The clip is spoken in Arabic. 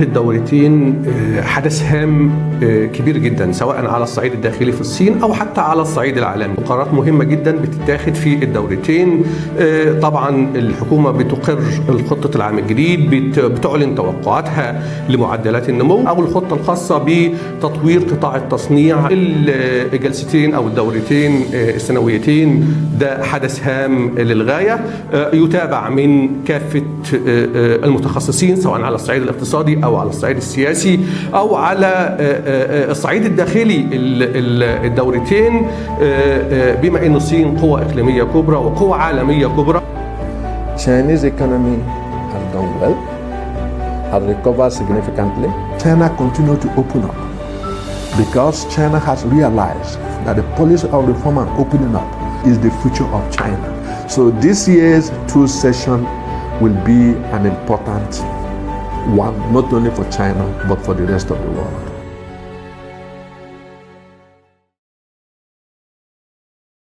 الدورتين حدث هام كبير جدا سواء على الصعيد الداخلي في الصين أو حتى على الصعيد العالمي. قرارات مهمة جدا بتتاخد في الدورتين. طبعا الحكومة بتقر الخطة العام الجديد، بتعلن توقعاتها لمعدلات النمو أو الخطة الخاصة بتطوير قطاع التصنيع. الجلستين أو الدورتين السنويتين ده حدث هام للغاية، يتابع من كافة المتخصصين سواء على الصعيد الاقتصادي أو على الصعيد السياسي أو على الصعيد الداخلي. الدورتين بما أن الصين قوة إقليمية كبرى وقوة عالمية كبرى. Chinese economy has done well, has recovered significantly. China continues to open up because China has realized that the policy of reform and opening up is the future of China. So this year's TRUST session will be an important one, not only for China, but for the rest of the world.